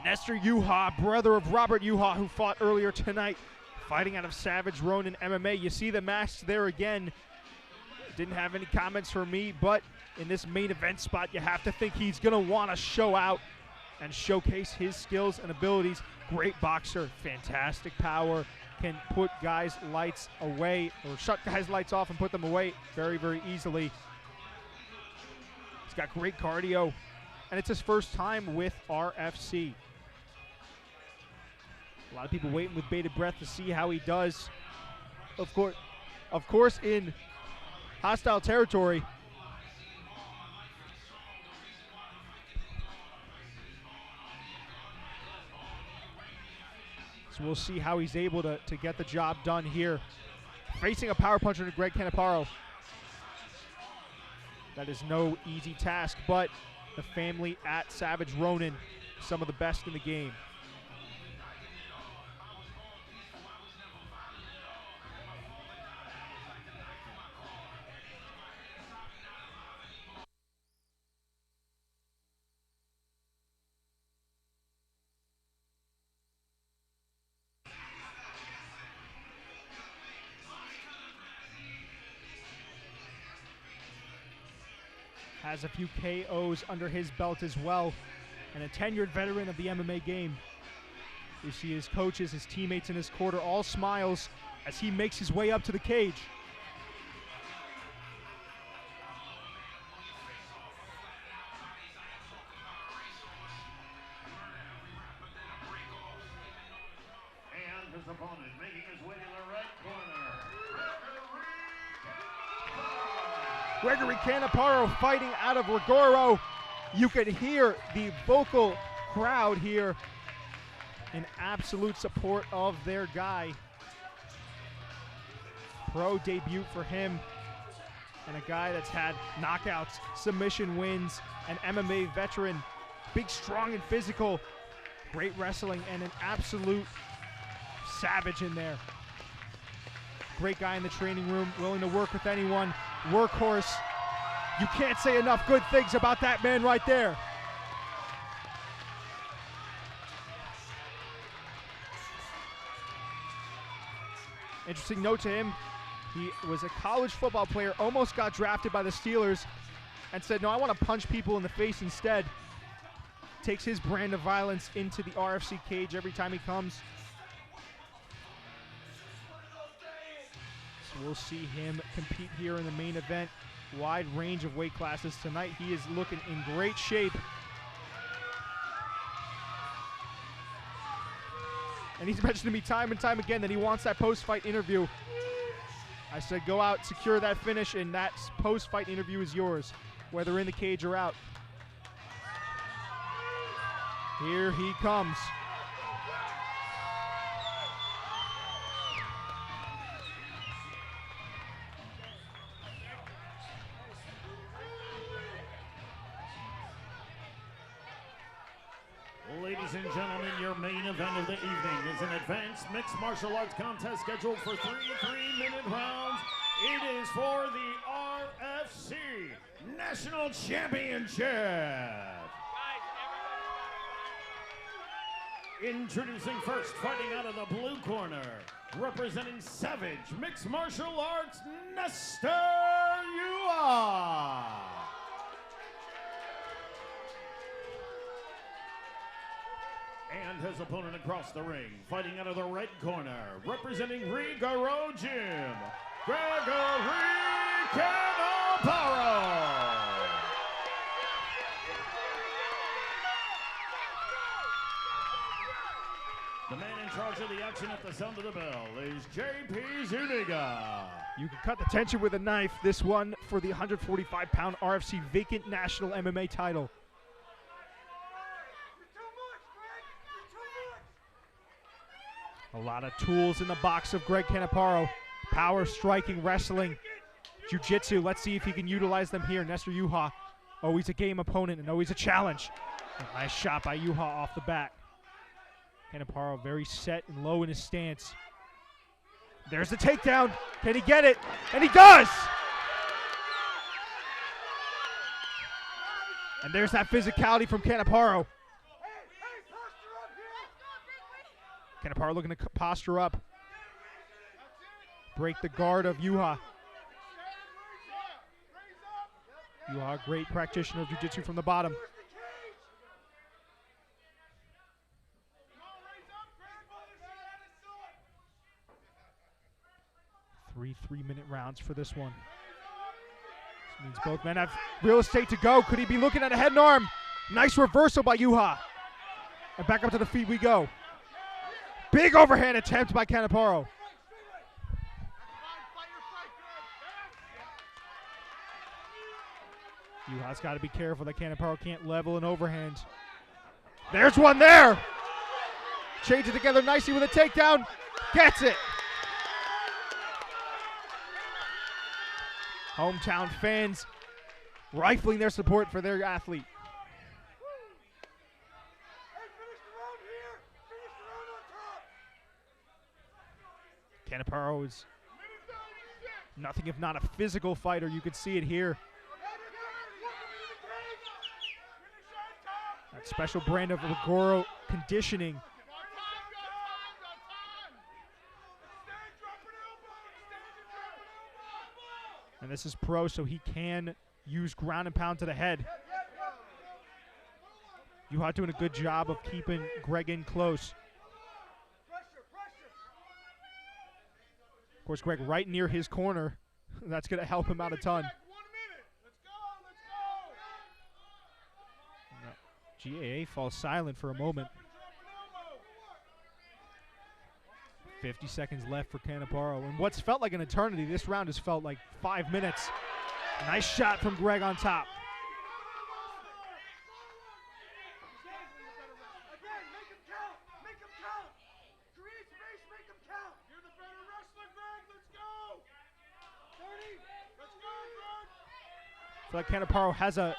Nestor Yuja, brother of Robert Yuja, who fought earlier tonight, fighting out of Savage Ronin MMA. You see the match there again. Didn't have any comments for me, but in this main event spot, you have to think he's going to want to show out and showcase his skills and abilities. Great boxer, fantastic power, can put guys' lights away or shut guys' lights off and put them away very, very easily. He's got great cardio, and it's his first time with RFC. A lot of people waiting with bated breath to see how he does. Of course, in hostile territory. So we'll see how he's able to get the job done here. Facing a power puncher to Greg Caneparo. That is no easy task, but the family at Savage Ronin, some of the best in the game. Has a few KOs under his belt as well, and a tenured veteran of the MMA game. You see his coaches, his teammates in his corner, all smiles as he makes his way up to the cage. And his opponent making his way to the red corner, Gregory Caneparo fighting out of Rigoro. You could hear the vocal crowd here in absolute support of their guy. Pro debut for him, and a guy that's had knockouts, submission wins, an MMA veteran. Big, strong, and physical. Great wrestling, and an absolute savage in there. Great guy in the training room, willing to work with anyone. Workhorse. You can't say enough good things about that man right there. Interesting note to him, he was a college football player, almost got drafted by the Steelers, and said, no, I want to punch people in the face instead. Takes his brand of violence into the RFC cage every time he comes. We'll see him compete here in the main event. Wide range of weight classes tonight. He is looking in great shape. And he's mentioned to me time and time again that he wants that post-fight interview. I said, go out, secure that finish, and that post-fight interview is yours, whether in the cage or out. Here he comes. Ladies and gentlemen, your main event of the evening is an advanced mixed martial arts contest scheduled for 3 3-minute rounds. It is for the RFC National Championship. Introducing first, fighting out of the blue corner, representing Savage Mixed Martial Arts, Nestor Yuja. And his opponent across the ring, fighting out of the red corner, representing Rigoro Gym, Gregory Caneparo. The man in charge of the action at the sound of the bell is JP Zuniga. You can cut the tension with a knife. This one for the 145-pound RFC vacant national MMA title. A lot of tools in the box of Greg Caneparo. Power, striking, wrestling, jiu-jitsu. Let's see if he can utilize them here. Nestor Yuja, always a game opponent and always a challenge. A nice shot by Yuja off the bat. Caneparo very set and low in his stance. There's the takedown. Can he get it? And he does! And there's that physicality from Caneparo. Caneparo looking to posture up. Break the guard of Yuja. Yuja, great practitioner of jiu-jitsu from the bottom. Three 3-minute rounds for this one. This means both men have real estate to go. Could he be looking at a head and arm? Nice reversal by Yuja. And back up to the feet we go. Big overhand attempt by Caneparo. Yuja's got to be careful that Caneparo can't level an overhand. There's one there. Change it together nicely with a takedown. Gets it. Hometown fans rifling their support for their athlete. Caneparo is nothing if not a physical fighter. You could see it here. That special brand of Rigoro conditioning. And this is pro, so he can use ground and pound to the head. Yuja doing a good job of keeping Greg in close. Of course, Greg right near his corner. That's going to help him out a ton. GAA falls silent for a moment. 50 seconds left for Caneparo. And what's felt like an eternity, this round has felt like 5 minutes. Nice shot from Greg on top. I feel like Caneparo has a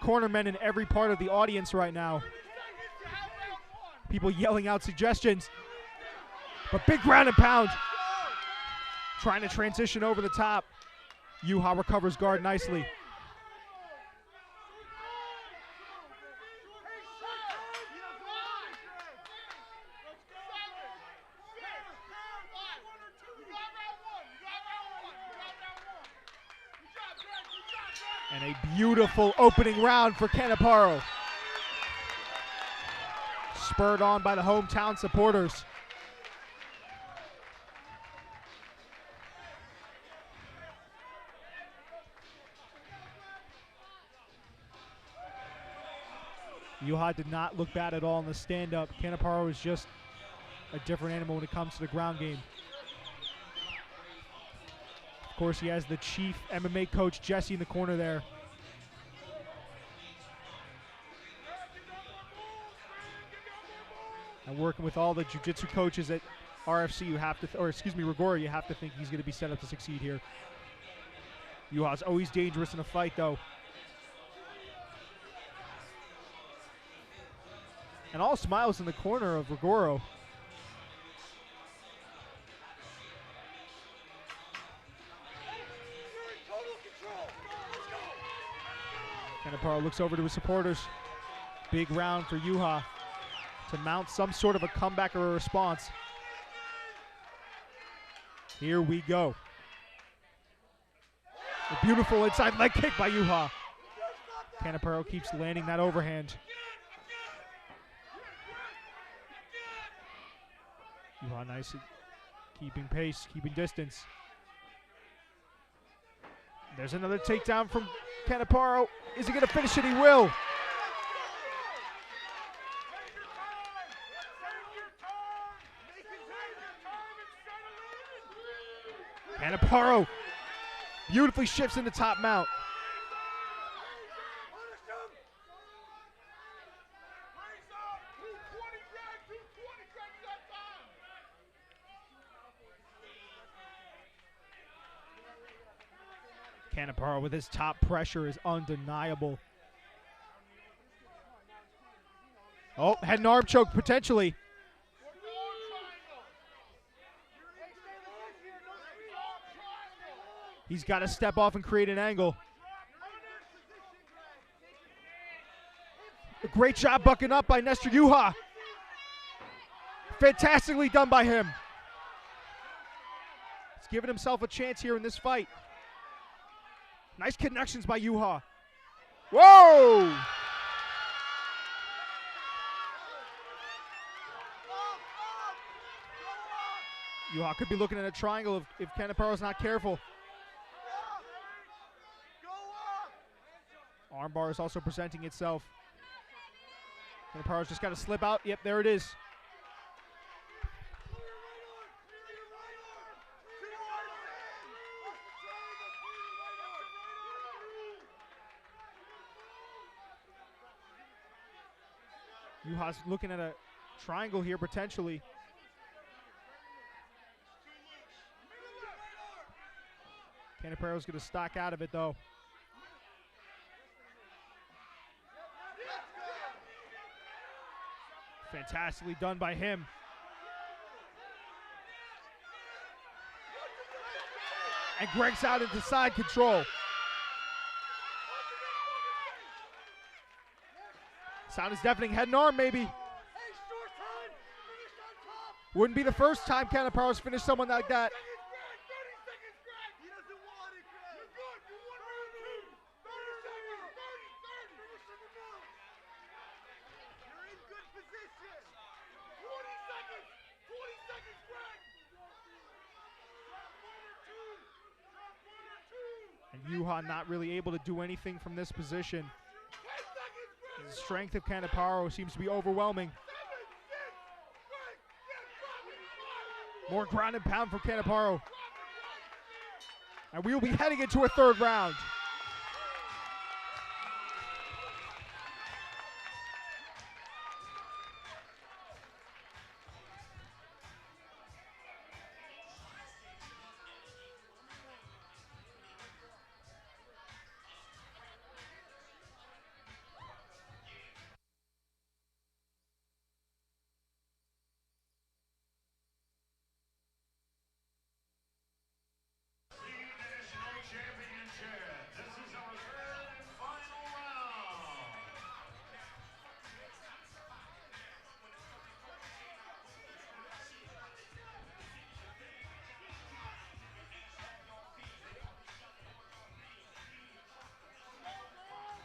cornerman in every part of the audience right now. People yelling out suggestions. But big ground and pound. Trying to transition over the top. Yuja recovers guard nicely. And a beautiful opening round for Caneparo. Spurred on by the hometown supporters. Yuja did not look bad at all in the stand-up. Caneparo is just a different animal when it comes to the ground game. Of course, he has the chief MMA coach, Jesse, in the corner there. And working with all the jiu-jitsu coaches at RFC, you have to, Rigoro, you have to think he's going to be set up to succeed here. Yuja's always dangerous in a fight, though. And all smiles in the corner of Rigoro. Caneparo looks over to his supporters. Big round for Yuja to mount some sort of a comeback or a response. Here we go. A beautiful inside leg kick by Yuja. Caneparo keeps landing that overhand. Yuja nicely keeping pace, keeping distance. There's another takedown from Caneparo. Is he going to finish it? He will. Caneparo beautifully shifts into top mount. Caneparo with his top pressure is undeniable. Oh, head and arm choke potentially. He's got to step off and create an angle. A great job bucking up by Nestor Yuja. Fantastically done by him. He's giving himself a chance here in this fight. Nice connections by Yuja. Whoa! Yuja could be looking at a triangle if Caneparo's not careful. Armbar is also presenting itself. Caneparo's just got to slip out. Yep, there it is. Yuja's looking at a triangle here potentially. Caneparo's going to stock out of it though. Fantastically done by him. And Greg's out into side control. Sound is deafening. Head and arm, maybe. Wouldn't be the first time Caneparo's finished someone like that. And Yuja not really able to do anything from this position. The strength of Caneparo seems to be overwhelming. More ground and pound for Caneparo. And we will be heading into a third round.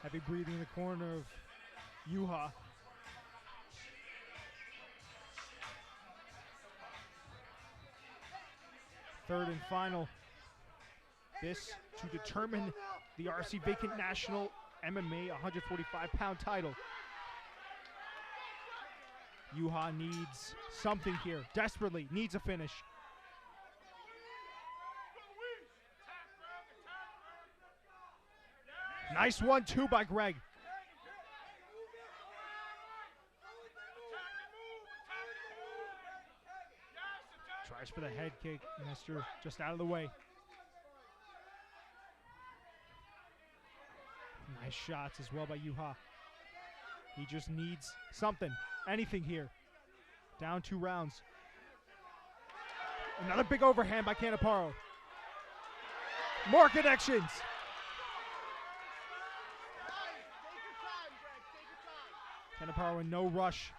Heavy breathing in the corner of Yuja. Third and final. This to determine the RC Vacant National MMA 145-pound title. Yuja needs something here. Desperately needs a finish. Nice 1-2 by Greg. Tries for the head kick. Nestor just out of the way. Nice shots as well by Yuja. He just needs something, anything here. Down 2 rounds. Another big overhand by Caneparo. More connections. Caneparo in no rush.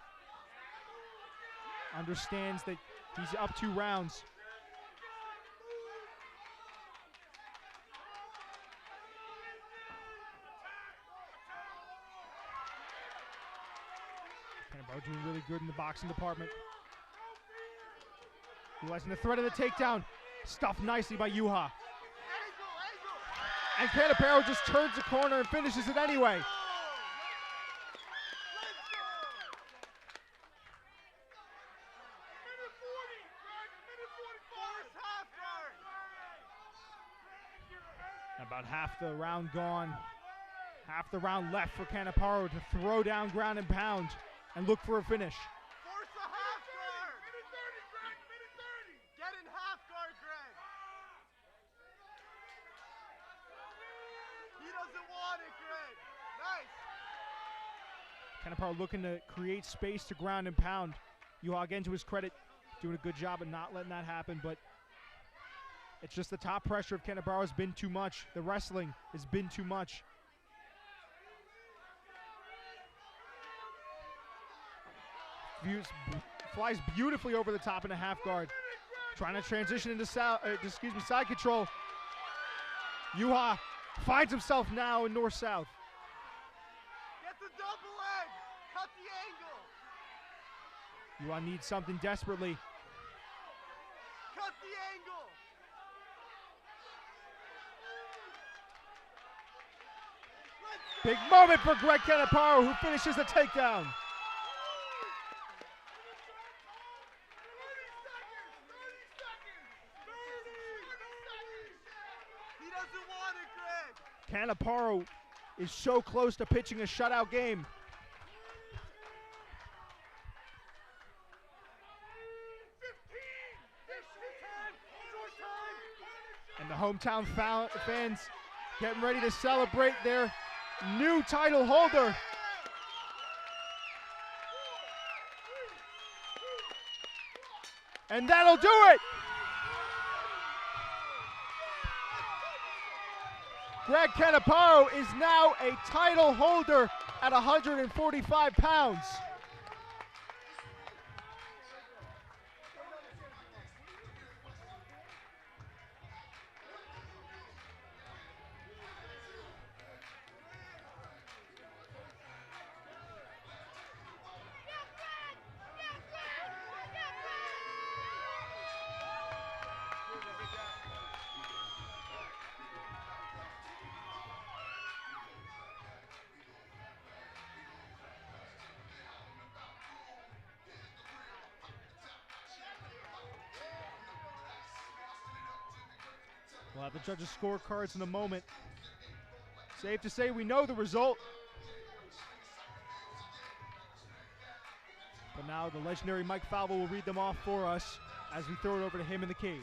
Understands that he's up 2 rounds. Caneparo doing really good in the boxing department. Realizing the threat of the takedown. Stuffed nicely by Yuja. And Caneparo just turns the corner and finishes it anyway. About half the round gone. Half the round left for Caneparo to throw down ground and pound and look for a finish. Force a half guard. Minute 30, Greg. Minute 30. Get in half guard, Greg. He doesn't want it, Greg. Nice. Caneparo looking to create space to ground and pound. Yuja, again, to his credit, doing a good job of not letting that happen, but it's just the top pressure of Caneparo has been too much. The wrestling has been too much. flies beautifully over the top in a half guard. Trying to transition into side control. Yuja finds himself now in north-south. Get the double leg. Cut the angle. Yuja needs something desperately. Cut the angle. Big moment for Greg Caneparo, who finishes the takedown. 30 seconds. He doesn't want it, Greg. Caneparo is so close to pitching a shutout game. And the hometown fans getting ready to celebrate their new title holder. And that'll do it. Greg Caneparo is now a title holder at 145 pounds. We'll have the judges' scorecards in a moment. Safe to say we know the result. But now the legendary Mike Falvo will read them off for us as we throw it over to him in the cage.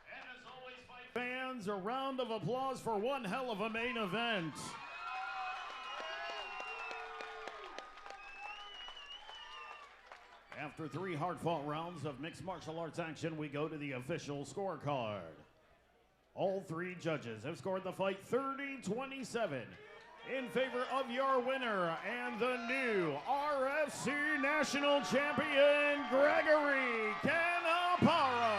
And as always, fight fans, a round of applause for one hell of a main event. After 3 hard-fought rounds of mixed martial arts action, we go to the official scorecard. All 3 judges have scored the fight 30-27 in favor of your winner and the new RFC National Champion, Gregory Caneparo.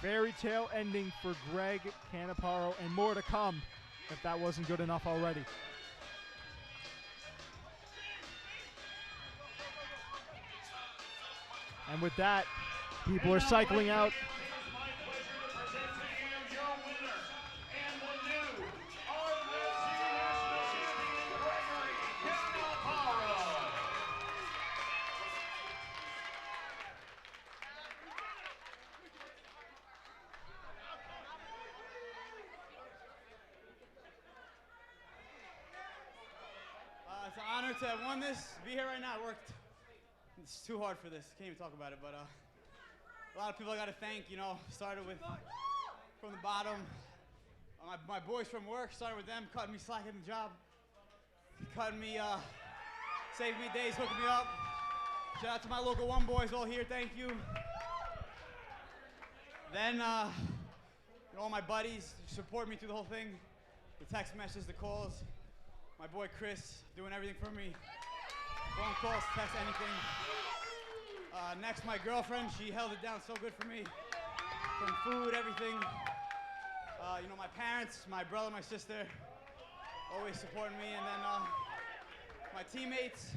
Fairy tale ending for Greg Caneparo, and more to come if that wasn't good enough already. And with that, people are cycling out. It's an honor to have won this. Be here right now. I worked. It's too hard for this. Can't even talk about it. But a lot of people I got to thank. You know, started with from the bottom. My boys from work, started with them, cutting me slack in the job, cutting me, saving me days, hooking me up. Shout out to my local One boys all here. Thank you. Then all my buddies support me through the whole thing. The text messages, the calls. My boy Chris doing everything for me. Phone calls, text, anything. Next, my girlfriend, she held it down so good for me. From food, everything. You know, my parents, my brother, my sister, always supporting me. And then my teammates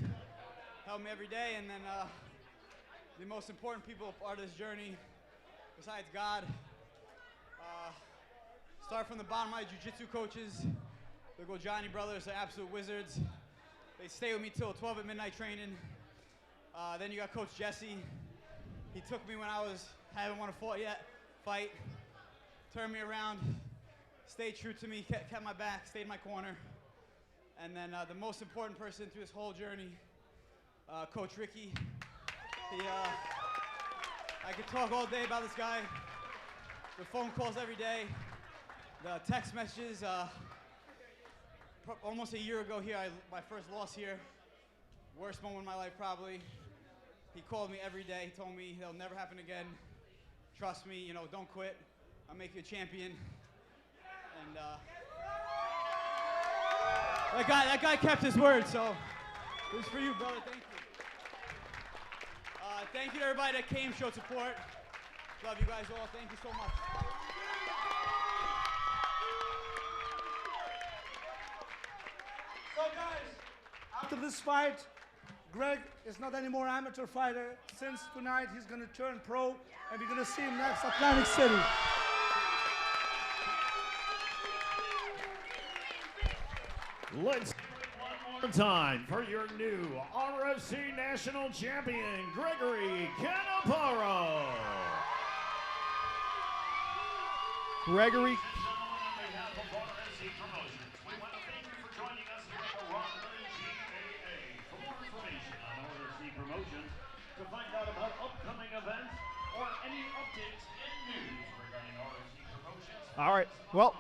help me every day. And then the most important people part of this journey, besides God, start from the bottom, my jiu-jitsu coaches. The Johnny brothers are absolute wizards. They stay with me till 12 at midnight training. Then you got Coach Jesse. He took me when I haven't won a fight, turned me around, stayed true to me, kept my back, stayed in my corner. And then the most important person through this whole journey, Coach Ricky. I could talk all day about this guy. The phone calls every day, the text messages. Almost a year ago here, my first loss here, worst moment of my life probably. He called me every day, he told me it'll never happen again. trust me, you know, don't quit. I'll make you a champion. And that guy kept his word, so this is for you, brother. Thank you. Thank you to everybody that came, showed support. Love you guys all. Thank you so much. So guys, after this fight, Greg is not anymore amateur fighter. Since tonight he's going to turn pro, and we're going to see him next Atlantic City. Let's one more time for your new RFC National Champion, Gregory Caneparo. Gregory. On behalf of RFC Promotions, we want to thank you for joining us here at the Rockland GAA. For more information on RFC Promotions, to find out about upcoming events, or any updates and news regarding RFC Promotions. All right, well,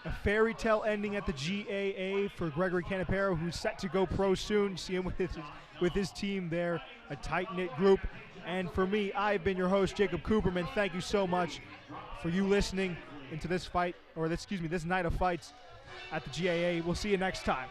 a fairy tale ending at the GAA for Gregory Caneparo, who's set to go pro soon. See him with his team there, a tight-knit group. And for me, I've been your host, Jacob Cooperman. Thank you so much for you listening into this fight, or this night of fights at the GAA. We'll see you next time.